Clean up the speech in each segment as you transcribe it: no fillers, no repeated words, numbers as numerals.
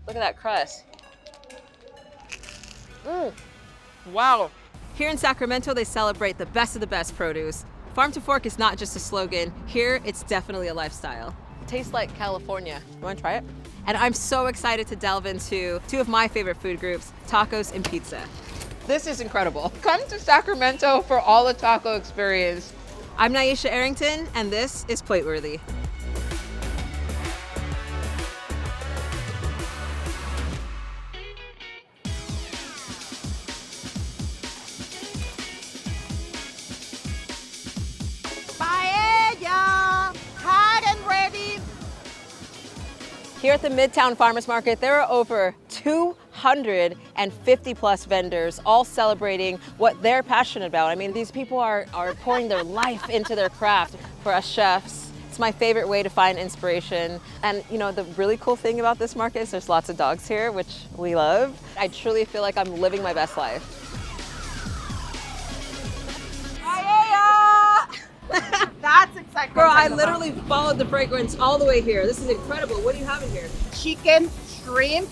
Look at that crust. Wow. Here in Sacramento, they celebrate the best of the best produce. Farm to fork is not just a slogan. Here, it's definitely a lifestyle. Tastes like California. You wanna try it? And I'm so excited to delve into two of my favorite food groups, tacos and pizza. This is incredible. Come to Sacramento for all the taco experience. I'm Nyesha Arrington, and this is Plateworthy. Paella, hot and ready. Here at the Midtown Farmers Market, there are over 250 plus vendors, all celebrating what they're passionate about. I mean, these people are pouring their life into their craft. For us chefs, it's my favorite way to find inspiration. And you know, the really cool thing about this market is there's lots of dogs here, which we love. I truly feel like I'm living my best life. That's exactly. Girl, I literally followed the fragrance all the way here. This is incredible. What do you have in here? Chicken, shrimp,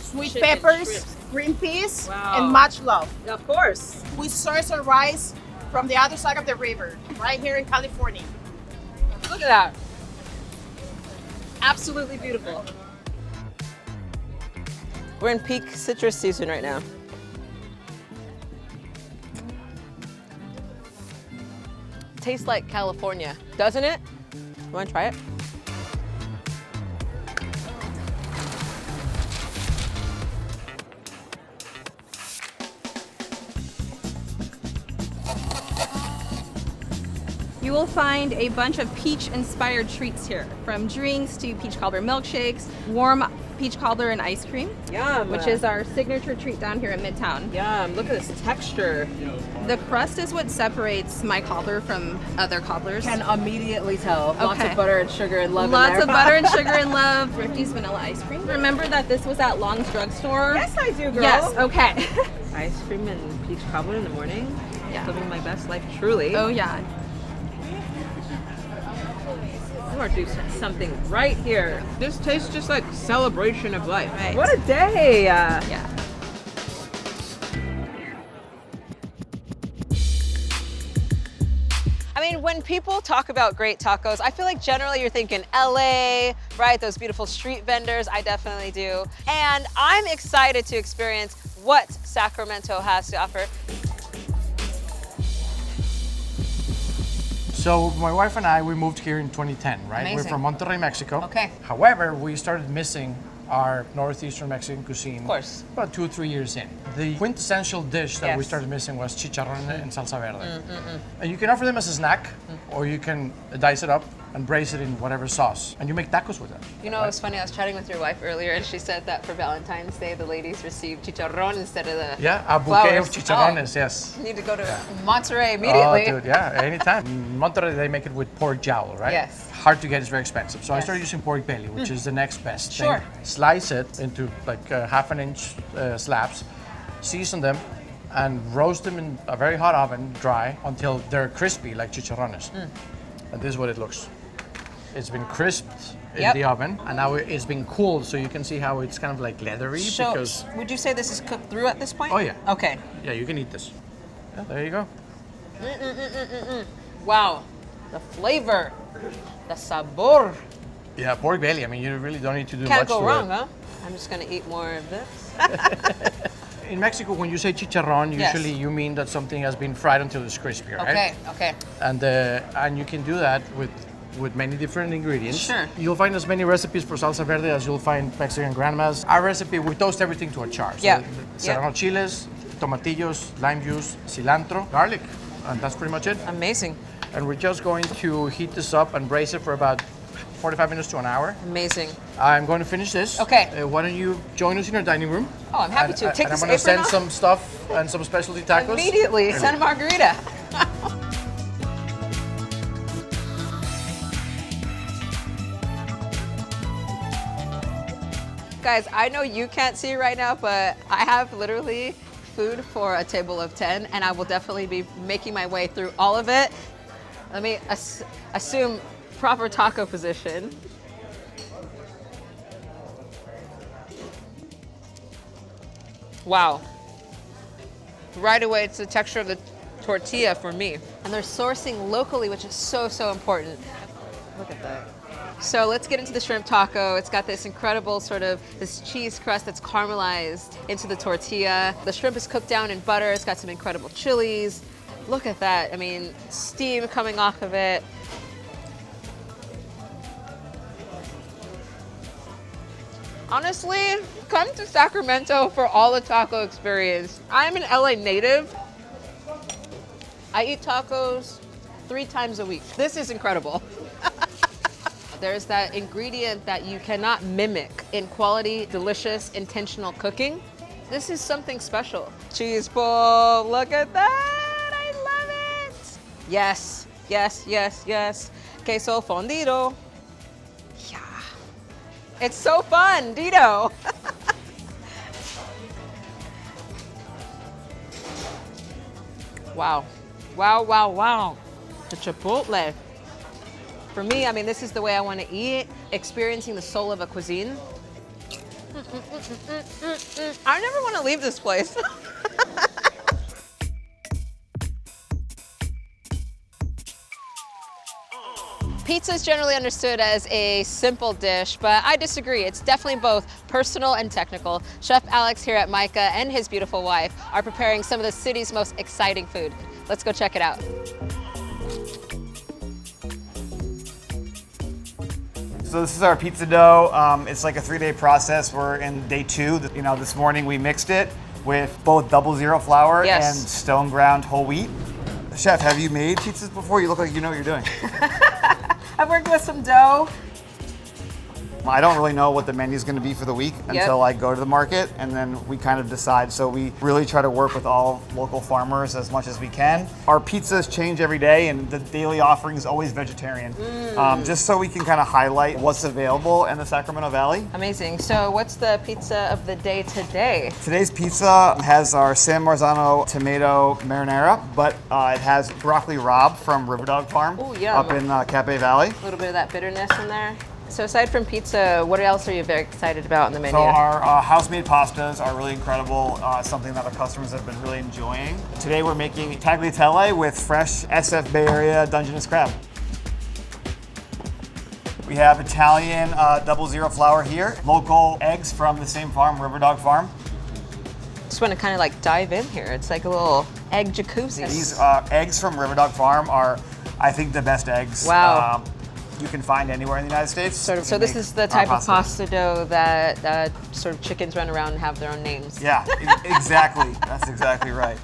sweet Chicken, peppers, shrimp. green peas, Wow. and much love. Of course. We source our rice from the other side of the river, right here in California. Look at that. Absolutely beautiful. We're in peak citrus season right now. Tastes like California, doesn't it? You wanna try it? You will find a bunch of peach-inspired treats here, from drinks to peach cobbler milkshakes, warm peach cobbler and ice cream, Yum. which is our signature treat down here in Midtown. Yum, look at this texture. The crust is what separates my cobbler from other cobblers. Can immediately tell. Lots Okay. of butter and sugar and love in Lots there. of butter and sugar and love. Thrifty's vanilla ice cream. Remember that this was at Long's Drugstore? Yes, I do, girl. Yes, okay. Ice cream and peach cobbler in the morning. Yeah. Living my best life, truly. Oh yeah. You are doing something right here. This tastes just like celebration of life. Right. What a day! Yeah. I mean, when people talk about great tacos, I feel like generally you're thinking LA, right? Those beautiful street vendors. I definitely do. And I'm excited to experience what Sacramento has to offer. So my wife and I, we moved here in 2010, right? Amazing. We're from Monterrey, Mexico. Okay. However, we started missing our northeastern Mexican cuisine. Of course. About 2 or 3 years in. The quintessential dish that we Yes. started missing was chicharrón and salsa verde. And you can offer them as a snack, or you can dice it up and braise it in whatever sauce, and you make tacos with it. You know, it was funny, I was chatting with your wife earlier and she said that for Valentine's Day, the ladies received chicharrón instead of the Yeah, a bouquet of flowers. chicharrones, yes. You need to go to Monterrey immediately. Oh, dude, yeah, anytime. In Monterrey, they make it with pork jowl, right? Yes. Hard to get, it's very expensive. So I Yes. started using pork belly, which is the next best Sure. thing. Slice it into like half an inch slabs, season them, and roast them in a very hot oven, dry, until they're crispy like chicharrones. And this is what it looks. It's been crisped in Yep. the oven, and now it's been cooled, so you can see how it's kind of like leathery So, because, would you say this is cooked through at this point? Oh, yeah. Okay. yeah, you can eat this. Yeah, there you go. Wow. The flavor, the sabor. Yeah, pork belly. I mean, you really don't need to do Can't much go to wrong, it. huh? I'm just gonna eat more of this. In Mexico, when you say chicharrón, Yes. usually you mean that something has been fried until it's crispy, right? Okay, okay. And you can do that with many different ingredients. Sure. You'll find as many recipes for salsa verde as you'll find Mexican grandmas. Our recipe, we toast everything to a char. So Yeah. serrano chiles, tomatillos, lime juice, cilantro, garlic, and that's pretty much it. Amazing, And we're just going to heat this up and braise it for about 45 minutes to an hour. amazing. I'm going to finish this. Okay. Why don't you join us in our dining room? Oh, I'm happy And- to. Take and this I'm going to apron send off. some stuff and some specialty tacos. Immediately, Santa Margarita. Guys, I know you can't see right now, but I have literally food for a table of 10, and I will definitely be making my way through all of it. Let me assume proper taco position. Wow. Right away, it's the texture of the tortilla for me. And they're sourcing locally, which is so, so important. Look at that. So let's get into the shrimp taco. It's got this incredible sort of this cheese crust that's caramelized into the tortilla. The shrimp is cooked down in butter. It's got some incredible chilies. Look at that. I mean, steam coming off of it. Honestly, come to Sacramento for all the taco experience. I'm an LA native. I eat tacos 3 times a week. This is incredible. There's that ingredient that you cannot mimic in quality, delicious, intentional cooking. This is something special. Cheese ball, look at that, I love it. Yes, yes, yes, yes. Queso fundido. Yeah. It's so fun, Dito. Wow, wow, wow, wow. The chipotle. For me, I mean, this is the way I want to eat, experiencing the soul of a cuisine. I never want to leave this place. Pizza is generally understood as a simple dish, but I disagree. It's definitely both personal and technical. Chef Alex here at Majka and his beautiful wife are preparing some of the city's most exciting food. Let's go check it out. So this is our pizza dough. It's like a 3-day process. We're in day 2. You know, this morning we mixed it with both 00 flour and stone ground whole wheat. Chef, have you made pizzas before? You look like you know what you're doing. I've worked with some dough. I don't really know what the menu's gonna be for the week until I go to the market, and then we kind of decide. So we really try to work with all local farmers as much as we can. Our pizzas change every day, and the daily offering is always vegetarian, just so we can kind of highlight what's available in the Sacramento Valley. Amazing. So what's the pizza of the day today? Today's pizza has our San Marzano tomato marinara, but it has broccoli rabe from Riverdog Farm up in Cape Valley. A little bit of that bitterness in there. So aside from pizza, what else are you very excited about in the menu? So our house-made pastas are really incredible, something that our customers have been really enjoying. Today we're making tagliatelle with fresh SF Bay Area Dungeness crab. We have Italian 00 flour here, local eggs from the same farm, Riverdog Farm. Just want to kind of like dive in here. It's like a little egg jacuzzi. These eggs from Riverdog Farm are, I think, the best eggs. Wow. You can find anywhere in the United States. So this is the type of pasta dough that sort of chickens run around and have their own names. Yeah, exactly. That's exactly right.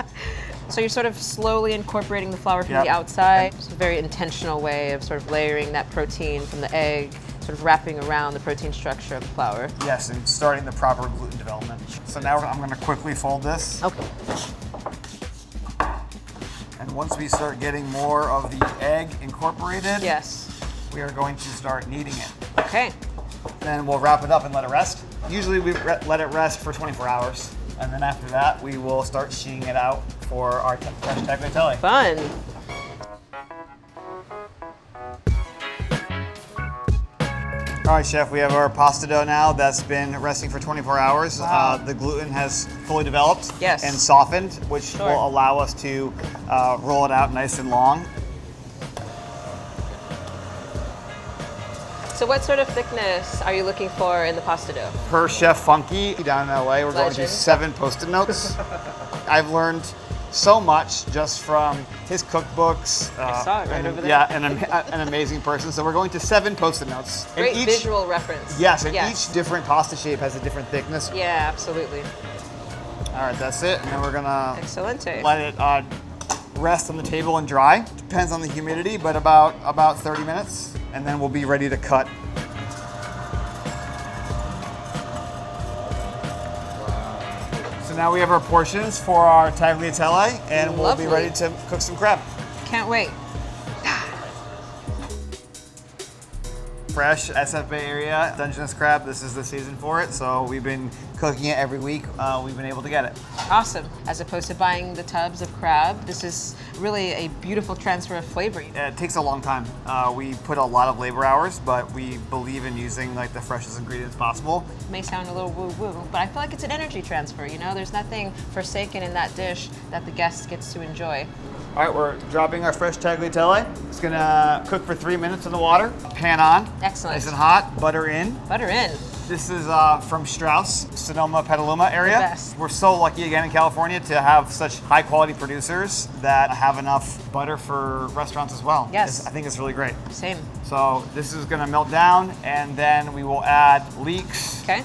So you're sort of slowly incorporating the flour from the outside. It's a very intentional way of sort of layering that protein from the egg, sort of wrapping around the protein structure of the flour. Yes, and starting the proper gluten development. So now I'm going to quickly fold this. Okay. And once we start getting more of the egg incorporated, we are going to start kneading it. Okay. Then we'll wrap it up and let it rest. Usually we let it rest for 24 hours. And then after that, we will start sheeting it out for our fresh tagliatelle. Fun. All right, Chef, we have our pasta dough now that's been resting for 24 hours. Wow. The gluten has fully developed and softened, which will allow us to roll it out nice and long. So what sort of thickness are you looking for in the pasta dough? Per Chef Funky down in LA, we're going to 7 Post-it notes. I've learned so much just from his cookbooks. I saw it right over there. Yeah, an amazing person. So we're going to 7 Post-it notes. Great visual reference. Yes, and each different pasta shape has a different thickness. Yeah, absolutely. All right, that's it. And then we're gonna Excelente. let it rest on the table and dry. Depends on the humidity, but about 30 minutes. And then we'll be ready to cut. So now we have our portions for our tagliatelle, and we'll be ready to cook some crab. Can't wait. fresh SF Bay area Dungeness crab. This is the season for it, so we've been cooking it every week. We've been able to get it. Awesome. As opposed to buying the tubs of crab, this is really a beautiful transfer of flavor. It takes a long time. We put a lot of labor hours, but we believe in using like the freshest ingredients possible. It may sound a little woo-woo, but I feel like it's an energy transfer, you know? There's nothing forsaken in that dish that the guest gets to enjoy. All right, we're dropping our fresh tagliatelle. It's gonna cook for 3 minutes in the water. Pan on. Excellent. Nice and hot. Butter in. Butter in. This is from Strauss, Sonoma, Petaluma area. The best. We're so lucky again in California to have such high quality producers that have enough butter for restaurants as well. Yes. I think it's really great. Same. So this is gonna melt down and then we will add leeks. Okay.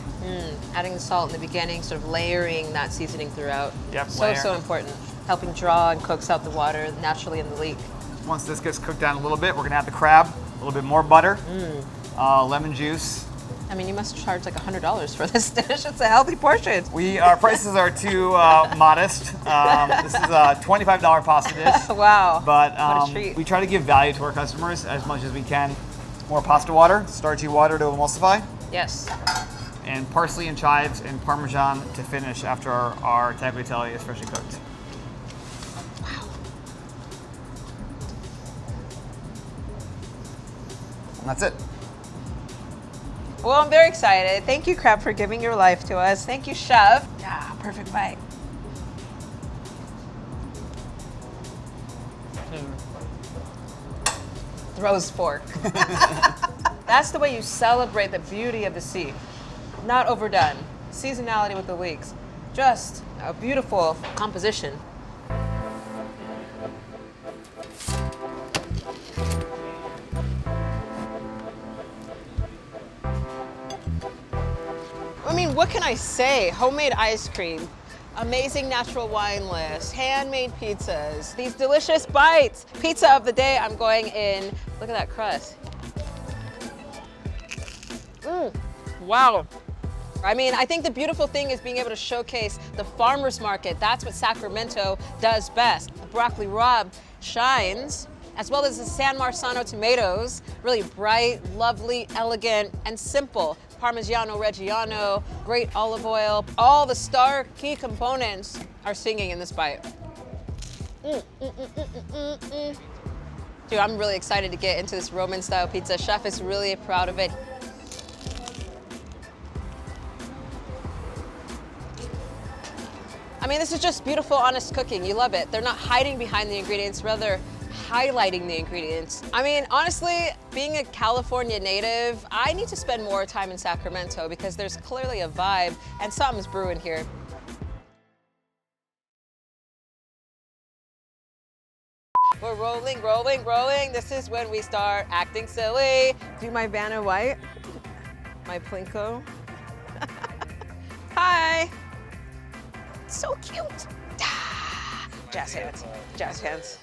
Adding the salt in the beginning, sort of layering that seasoning throughout. Yep, So layer. important. Helping draw and coax out the water naturally in the leek. Once this gets cooked down a little bit, we're gonna add the crab, a little bit more butter, lemon juice. I mean, you must charge like $100 for this dish. It's a healthy portion. Our prices are too modest. This is a $25 pasta dish. Wow. But what a treat. we try to give value to our customers as much as we can. More pasta water, starchy water to emulsify, Yes. and parsley and chives and Parmesan to finish after our tagliatelle is freshly cooked. And that's it. Well, I'm very excited. Thank you, Crab, for giving your life to us. Thank you, Chef. Ah, perfect bite. Throws fork. That's the way you celebrate the beauty of the sea. Not overdone. Seasonality with the leeks. Just a beautiful composition. I mean, what can I say? Homemade ice cream, amazing natural wine list, handmade pizzas, these delicious bites. Pizza of the day, I'm going in. Look at that crust. Wow. I mean, I think the beautiful thing is being able to showcase the farmer's market. That's what Sacramento does best. The broccoli rabe shines, as well as the San Marzano tomatoes. Really bright, lovely, elegant, and simple. Parmigiano Reggiano, great olive oil. All the star key components are singing in this bite. Dude, I'm really excited to get into this Roman style pizza. Chef is really proud of it. I mean, this is just beautiful, honest cooking. You love it. They're not hiding behind the ingredients, rather highlighting the ingredients. I mean, honestly, being a California native, I need to spend more time in Sacramento because there's clearly a vibe and something's brewing here. We're rolling, rolling, rolling. This is when we start acting silly. Do my Vanna White, my Plinko. Hi. So cute. Jazz hands, jazz hands.